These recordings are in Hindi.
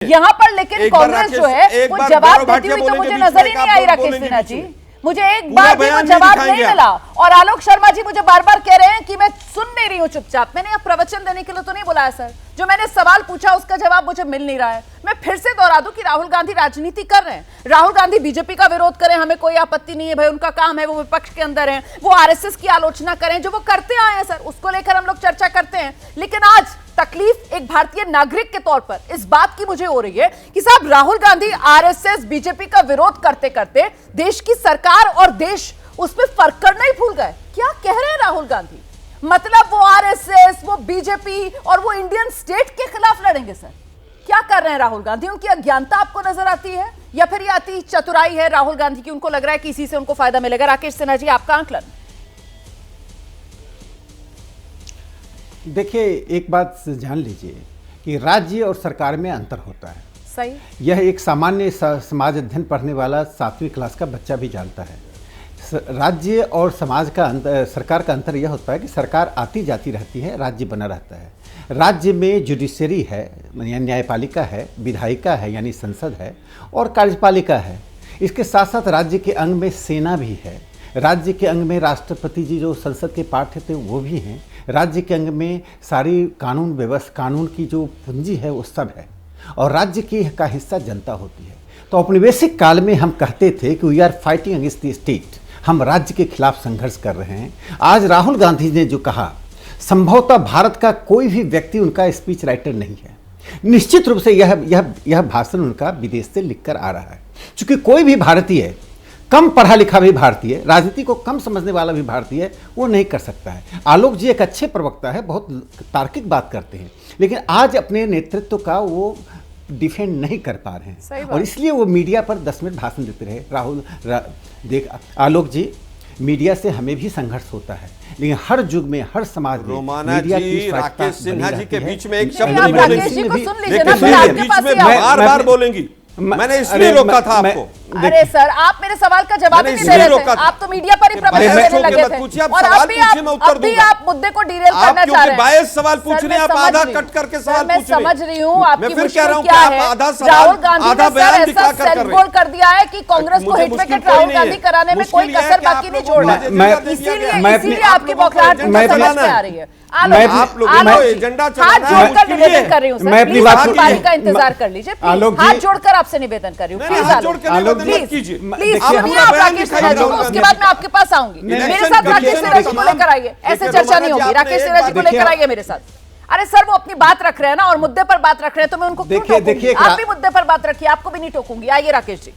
यहाँ पर लेकिन कांग्रेस जो है वो जवाब देती हुई तो मुझे नजर ही नहीं आई राकेश सिन्हा जी। मुझे एक बार भी वो जवाब नहीं मिला और आलोक शर्मा जी मुझे बार बार कह रहे हैं कि मैं सुन नहीं रही हूं चुपचाप। मैंने अब प्रवचन देने के लिए तो नहीं बुलाया सर, जो मैंने सवाल पूछा उसका जवाब मुझे मिल नहीं रहा है। मैं फिर से दोहरा दूं कि राहुल गांधी राजनीति कर रहे हैं, राहुल गांधी बीजेपी का विरोध करें, हमें कोई आपत्ति नहीं है भाई, उनका काम है, वो विपक्ष के अंदर है, वो आरएसएस की आलोचना करें, जो वो करते आए हैं सर, उसको लेकर हम लोग चर्चा करते हैं। लेकिन आज तकलीफ एक भारतीय नागरिक के तौर पर इस बात की मुझे हो रही है कि साहब राहुल गांधी आरएसएस बीजेपी का विरोध करते करते देश की सरकार और देश उसमें फर्क करना ही भूल गए। क्या कह रहे हैं राहुल गांधी? मतलब वो आरएसएस, वो बीजेपी और वो इंडियन स्टेट के खिलाफ लड़ेंगे सर? क्या कर रहे हैं राहुल गांधी? उनकी अज्ञानता आपको नजर आती है या फिर ये आती चतुराई है राहुल गांधी की? उनको लग रहा है कि इसी से उनको फायदा मिलेगा। राकेश सिन्हा जी, आपका आंकलन। देखिए, एक बात जान लीजिए कि राज्य और सरकार में अंतर होता है। सही। यह एक सामान्य समाज अध्ययन पढ़ने वाला 7वीं क्लास का बच्चा भी जानता है। राज्य और समाज का अंतर, सरकार का अंतर यह होता है कि सरकार आती जाती रहती है, राज्य बना रहता है। राज्य में जुडिशरी है यानी न्यायपालिका है, विधायिका है यानी संसद है, और कार्यपालिका है। इसके साथ साथ राज्य के अंग में सेना भी है, राज्य के अंग में राष्ट्रपति जी जो संसद के पार्ट थे वो भी हैं, राज्य के अंग में सारी कानून व्यवस्था, कानून की जो पूंजी है वो सब है, और राज्य की का हिस्सा जनता होती है। तो औपनिवेशिक काल में हम कहते थे कि we are fighting against the state, हम राज्य के खिलाफ संघर्ष कर रहे हैं। आज राहुल गांधी ने जो कहा, संभवतः भारत का कोई भी व्यक्ति उनका स्पीच राइटर नहीं है। निश्चित रूप से यह भाषण उनका विदेश से लिखकर आ रहा है, क्योंकि कोई भी भारतीय, कम पढ़ा लिखा भी भारतीय, राजनीति को कम समझने वाला भी भारतीय वो नहीं कर सकता है। आलोक जी एक अच्छे प्रवक्ता है, बहुत तार्किक बात करते हैं, लेकिन आज अपने नेतृत्व का वो डिफेंड नहीं कर पा रहे हैं, और इसलिए वो मीडिया पर 10 मिनट भाषण देते रहे। देख आलोक जी, मीडिया से हमें भी संघर्ष होता है, लेकिन हर युग में, हर समाज में मीडिया की राकेश सिन्हा जी के बीच में एक शब्द बार बोलेंगे, मैंने इसलिए रोका था आपको। अरे सर, आप मेरे सवाल का जवाब ही नहीं दे रहे थे, आप तो मीडिया पर ही प्रवचन देने लगे थे, और अब भी आप मुद्दे को डिरेल करना चाह रहे हैं। बायस सवाल पूछ रहे हैं, आप आधा कट करके सवाल पूछ रहे हैं। मैं समझ रही हूँ आपकी मुश्किल क्या है। राहुल गांधी ने सर ऐसा सेल्फ गोल कर दिया है कि कांग्रेस को हिट विकेट राहुल गांधी कराने में कोई कसर बाकी नहीं छोड़ रहा, इसीलिए आपकी बौखलाहट समझ में आ रही है। आप लोग एजेंडा हाथ जोड़कर निवेदन कर रही हूँ, मैं अपनी बारी का इंतजार कर लीजिए, हाथ जोड़कर आपसे निवेदन कर रही हूँ, प्लीज आप राकेश सिन्हा जी को, उसके बाद मैं आपके पास आऊंगी। मेरे साथ राकेश सिन्हा जी को लेकर आइए, ऐसे चर्चा नहीं होगी। राकेश सिन्हा जी को लेकर आइए मेरे साथ। अरे सर, वो अपनी बात रख रहे हैं ना, और मुद्दे पर बात रख रहे हैं, तो मैं उनको क्यों टोकूंगी? आप भी मुद्दे पर बात रखिए, आपको भी नहीं टोकूंगी। आइए राकेश जी।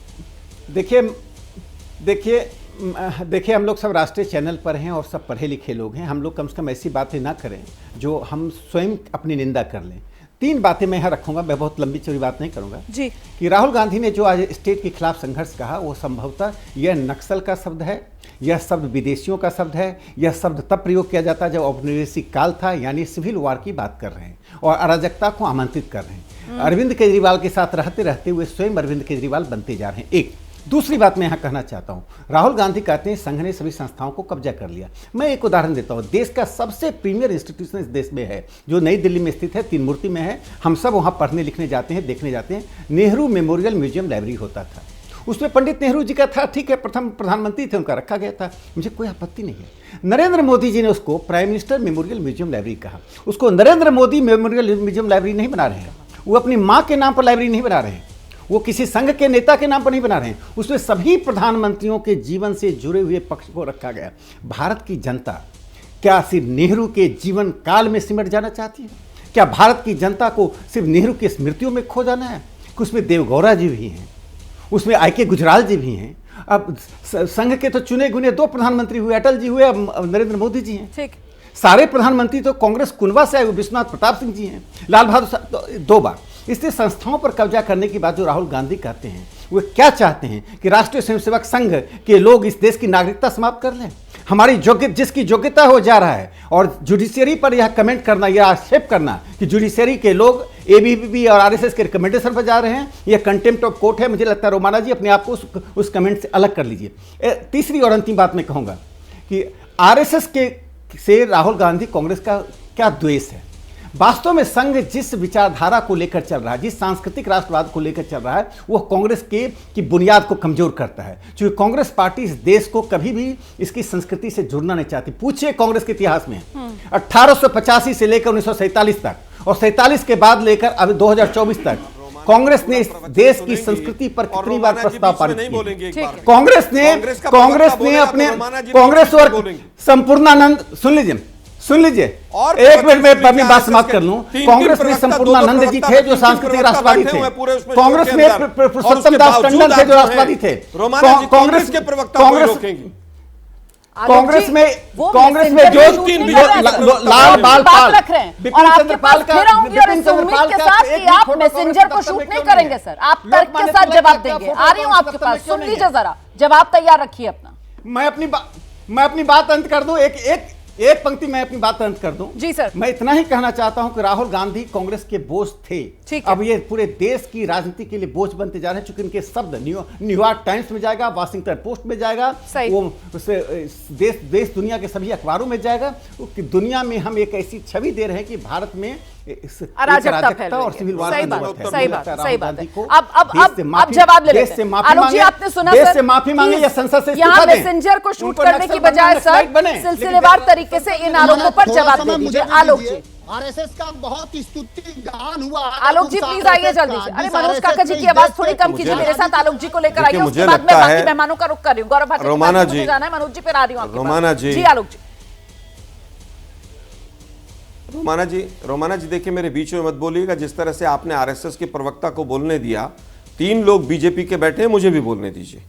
देखिए, हम लोग सब राष्ट्रीय चैनल पर हैं और सब पढ़े लिखे लोग हैं। हम लोग कम से कम ऐसी बातें ना करें जो हम स्वयं अपनी निंदा कर लें। 3 बातें मैं यहाँ रखूंगा, मैं बहुत लंबी चौड़ी बात नहीं करूंगा जी। कि राहुल गांधी ने जो आज स्टेट के खिलाफ संघर्ष कहा, वो संभवतः यह नक्सल का शब्द है, यह शब्द विदेशियों का शब्द है, यह शब्द तब प्रयोग किया जाता जब औपनिवेशिक काल था, यानी सिविल वार की बात कर रहे हैं और अराजकता को आमंत्रित कर रहे हैं। अरविंद केजरीवाल के साथ रहते रहते हुए स्वयं अरविंद केजरीवाल बनते जा रहे हैं। एक दूसरी बात मैं यहाँ कहना चाहता हूँ, राहुल गांधी कहते हैं संघ ने सभी संस्थाओं को कब्जा कर लिया। मैं एक उदाहरण देता हूँ, देश का सबसे प्रीमियर इंस्टीट्यूशन इस देश में है, जो नई दिल्ली में स्थित है, 3 मूर्ति में है। हम सब वहाँ पढ़ने लिखने जाते हैं, देखने जाते हैं। नेहरू मेमोरियल म्यूजियम लाइब्रेरी होता था, उसमें पंडित नेहरू जी का था, ठीक है, प्रथम प्रधानमंत्री थे, उनका रखा गया था, मुझे कोई आपत्ति नहीं है। नरेंद्र मोदी जी ने उसको prime minister memorial museum library कहा। उसको Narendra Modi memorial museum library नहीं बना रहे हैं, वो अपनी माँ के नाम पर लाइब्रेरी नहीं बना रहे हैं, वो किसी संघ के नेता के नाम पर नहीं बना रहे हैं, उसमें सभी प्रधानमंत्रियों के जीवन से जुड़े हुए पक्ष को रखा गया। भारत की जनता क्या सिर्फ नेहरू के जीवन काल में सिमट जाना चाहती है? क्या भारत की जनता को सिर्फ नेहरू की स्मृतियों में खो जाना है? कि उसमें देवगौड़ा जी भी हैं, उसमें आई.के. गुजराल जी भी हैं। अब संघ के तो चुने गुने 2 प्रधानमंत्री हुए, अटल जी हुए, अब नरेंद्र मोदी जी हैं। ठीक, सारे प्रधानमंत्री तो कांग्रेस कुनबा से आए, विश्वनाथ प्रताप सिंह जी हैं, लाल बहादुर 2 बार। इसलिए संस्थाओं पर कब्जा करने की बात जो राहुल गांधी कहते हैं, वो क्या चाहते हैं कि राष्ट्रीय स्वयंसेवक संघ के लोग इस देश की नागरिकता समाप्त कर लें? हमारी जिसकी योग्यता हो जा रहा है, और जुडिशरी पर यह कमेंट करना, यह आक्षेप करना कि जुडिशरी के लोग एबीवीपी और आरएसएस के रिकमेंडेशन पर जा रहे हैं, यह कंटेम्प्ट ऑफ कोर्ट है। मुझे लगता है रोमाना जी अपने आप को उस कमेंट से अलग कर लीजिए। तीसरी और अंतिम बात मैं कहूँगा कि आरएसएस से राहुल गांधी कांग्रेस का क्या द्वेष है। वास्तव में संघ जिस विचारधारा को लेकर चल रहा है, जिस सांस्कृतिक राष्ट्रवाद को लेकर चल रहा है, वो कांग्रेस की बुनियाद को कमजोर करता है। क्योंकि कांग्रेस पार्टी इस देश को कभी भी इसकी संस्कृति से जुड़ना नहीं चाहती। पूछिए कांग्रेस के इतिहास में 1885 से लेकर 1947 तक और 47 के बाद लेकर अब 2024 तक कांग्रेस ने इस देश की संस्कृति पर कितनी बार प्रस्ताव पारित किए। कांग्रेस ने अपने कांग्रेस और संपूर्णानंद सुन लीजिए और एक मिनट में अपनी बात समाप्त कर लूं। कांग्रेस में संपूर्णानंद जी थे जो सांस्कृतिक राष्ट्रवादी थे। कांग्रेस में पुरुषोत्तम दास टंडन थे जो राष्ट्रवादी थे। कांग्रेस के प्रवक्ता को रोकेंगे। कांग्रेस में जो लाल बाल पाल और आपके पास फिर आऊंगी और इस उम्मीद के साथ कि आप मैसेंजर को शूट नहीं करेंगे सर, आप तर्क के साथ जवाब देंगे। आ रही हूं आपके पास, सुन लीजिए जरा, जवाब तैयार रखिए अपना। मैं अपनी बात अंत कर दूं, एक पंक्ति मैं अपनी बात अंत कर दूं। जी सर। मैं इतना ही कहना चाहता हूं कि राहुल गांधी कांग्रेस के बोझ थे, अब ये पूरे देश की राजनीति के लिए बोझ बनते जा रहे हैं। चूंकि इनके शब्द न्यूयॉर्क टाइम्स में जाएगा, वाशिंगटन पोस्ट में जाएगा, वो देश दुनिया के सभी अखबारों में जाएगा। दुनिया में हम एक ऐसी छवि दे रहे हैं कि भारत में अराजकता और सिविल वार। सही बात है। अब जवाब ले लेते हैं। आलोक जी आपने सुना देश से माफी मांगे या संसद से यहाँ मैसेंजर को शूट करने की बजाय सर सिलसिलेवार तरीके से इन आरोपों पर जवाब दे दीजिए। आलोक जी, आरएसएस का बहुत स्तुति गान हुआ। आलोक जी प्लीज आइए जल्दी से। अरे मनोज काका जी की आवाज थोड़ी कम कीजिए मेरे साथ। आलोक जी को लेकर आइए, उसके बाद मैं बाकी मेहमानों का रुख कर रही हूँ। गौरव भाटी रोमाना जी जाना है, मनोज जी फिर आ रही हूँ। रोमाना जी, आलोक जी, रोमाना जी देखिए मेरे बीच में मत बोलिएगा। जिस तरह से आपने आरएसएस के प्रवक्ता को बोलने दिया, 3 लोग बीजेपी के बैठे हैं, मुझे भी बोलने दीजिए।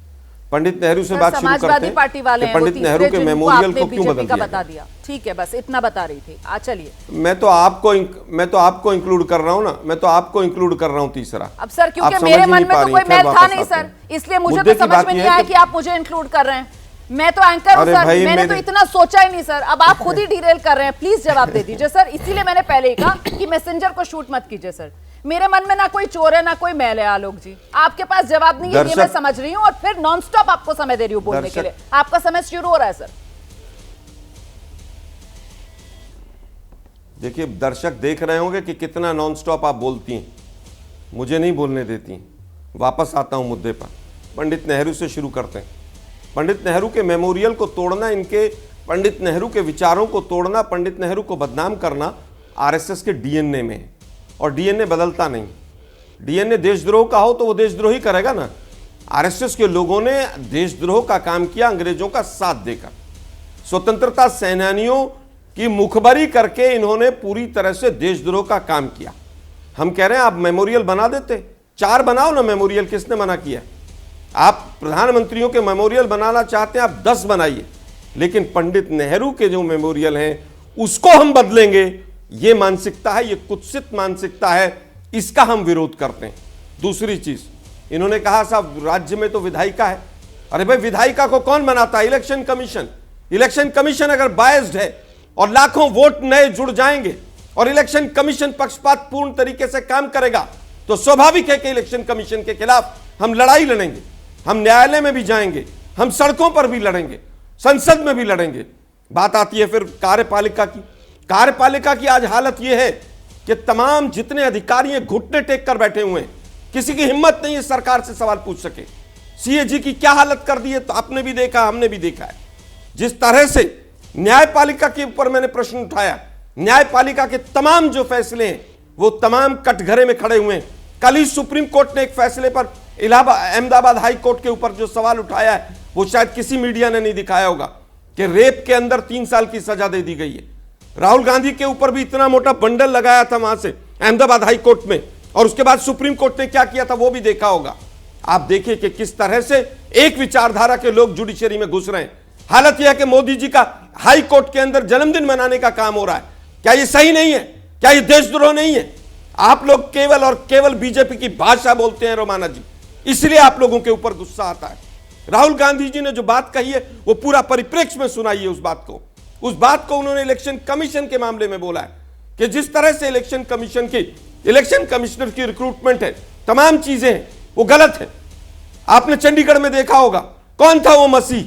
पंडित नेहरू से बात शुरू करते हैं। पार्टी वाले हैं, पंडित नेहरू के मेमोरियल को क्यों बदल दिया? बता दिया, ठीक है, बस इतना बता रही थी। चलिए, मैं तो आपको इंक्लूड कर रहा हूं ना, मैं तो आपको इंक्लूड कर रहा हूं तीसरा। अब सर क्योंकि मेरे मन में तो कोई मैल था नहीं सर, इसलिए मुझे तो समझ में नहीं आया कि आप मुझे इंक्लूड कर रहे हैं। मैं तो एंकर हूं सर, मैंने तो इतना सोचा ही नहीं सर। अब आप खुद ही डिरेल कर रहे हैं, प्लीज जवाब दे दीजिए सर। इसीलिए मैंने पहले ही कहा कि मैसेंजर को शूट मत कीजिए सर। मेरे मन में ना कोई चोर है ना कोई मैल है। आलोक जी, आपके पास जवाब नहीं है, ये मैं समझ रही हूँ, और फिर नॉनस्टॉप आपको समय दे रही हूँ बोलने के लिए। आपका समय शुरू हो रहा है सर। देखिए दर्शक देख रहे होंगे कि कितना नॉनस्टॉप आप बोलती हैं, मुझे नहीं बोलने देती। वापस आता हूं मुद्दे पर। पंडित नेहरू से शुरू करते हैं। पंडित नेहरू के मेमोरियल को तोड़ना, इनके पंडित नेहरू के विचारों को तोड़ना, पंडित नेहरू को बदनाम करना आरएसएस के डीएनए में है। और डीएनए बदलता नहीं। डीएनए देशद्रोह का हो तो वो देशद्रोह ही करेगा ना। आरएसएस के लोगों ने देशद्रोह का काम किया अंग्रेजों का साथ देकर। स्वतंत्रता सेनानियों की मुखबरी करके इन्होंने पूरी तरह से देशद्रोह का काम किया। हम कह रहे हैं आप मेमोरियल बना देते, 4 बनाओ ना मेमोरियल, किसने मना किया? आप प्रधानमंत्रियों के मेमोरियल बनाना चाहते हैं, आप 10 बनाइए, लेकिन पंडित नेहरू के जो मेमोरियल हैं उसको हम बदलेंगे, ये मानसिकता है, ये कुत्सित मानसिकता है, इसका हम विरोध करते हैं। दूसरी चीज, इन्होंने कहा साहब राज्य में तो विधायिका है। अरे भाई विधायिका को कौन बनाता है? Election commission. इलेक्शन कमीशन अगर बायस्ड है और लाखों वोट नए जुड़ जाएंगे और इलेक्शन कमीशन पक्षपात पूर्ण तरीके से काम करेगा तो स्वाभाविक है कि इलेक्शन कमीशन के खिलाफ हम लड़ाई लड़ेंगे, हम न्यायालय में भी जाएंगे, हम सड़कों पर भी लड़ेंगे, संसद में भी लड़ेंगे। बात आती है फिर कार्यपालिका की। कार्यपालिका की आज हालत यह है कि तमाम जितने अधिकारी हैं घुटने टेक कर बैठे हुए हैं, किसी की हिम्मत नहीं है सरकार से सवाल पूछ सके। सीएजी की क्या हालत कर दी है तो आपने भी देखा, हमने भी देखा है। जिस तरह से न्यायपालिका के ऊपर मैंने प्रश्न उठाया, न्यायपालिका के तमाम जो फैसले हैं वो तमाम कटघरे में खड़े हुए हैं। कल ही सुप्रीम कोर्ट ने एक फैसले पर अहमदाबाद हाई कोर्ट के ऊपर जो सवाल उठाया है वो शायद किसी मीडिया ने नहीं दिखाया होगा कि रेप के अंदर 3 साल की सजा दे दी गई है। राहुल गांधी के ऊपर भी इतना मोटा बंडल लगाया था वहां से अहमदाबाद हाई कोर्ट में, और उसके बाद सुप्रीम कोर्ट ने क्या किया था वो भी देखा होगा। आप देखिए कि किस तरह से एक विचारधारा के लोग जुडिशरी में घुस रहे हैं। हालत यह है कि मोदी जी का हाई कोर्ट के अंदर जन्मदिन मनाने का काम हो रहा है। क्या ये सही नहीं है? क्या ये देशद्रोह नहीं है? आप लोग केवल और केवल बीजेपी की भाषा बोलते हैं रोमाना जी, इसलिए आप लोगों के ऊपर गुस्सा आता है। राहुल गांधी जी ने जो बात कही है वो पूरा परिप्रेक्ष्य में सुनाइए उस बात को। उस बात को उन्होंने इलेक्शन कमीशन के मामले में बोला है कि जिस तरह से इलेक्शन कमिश्नर की रिक्रूटमेंट है, तमाम चीजें हैं, वो गलत है। आपने चंडीगढ़ में देखा होगा कौन था वो मसीह?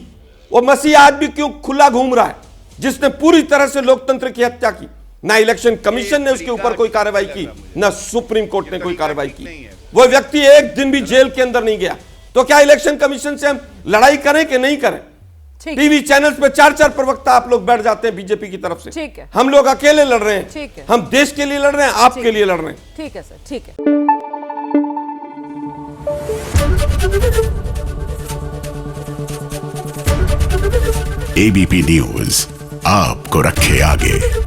वो मसीह आज भी क्यों खुला घूम रहा है, जिसने पूरी तरह से लोकतंत्र की हत्या की। ना इलेक्शन कमीशन ने उसके ऊपर कोई कार्रवाई की, ना सुप्रीम कोर्ट ने कोई कार्रवाई की। वो व्यक्ति एक दिन भी जेल के अंदर नहीं गया। तो क्या इलेक्शन कमीशन से हम लड़ाई करें कि नहीं करें? टीवी चैनल्स पे 4-4 प्रवक्ता आप लोग बैठ जाते हैं बीजेपी की तरफ से। ठीक है, हम लोग अकेले लड़ रहे हैं। ठीक है, हम देश के लिए लड़ रहे हैं, आपके लिए लड़ रहे हैं। ठीक है सर, ठीक है। एबीपी न्यूज आपको रखे आगे।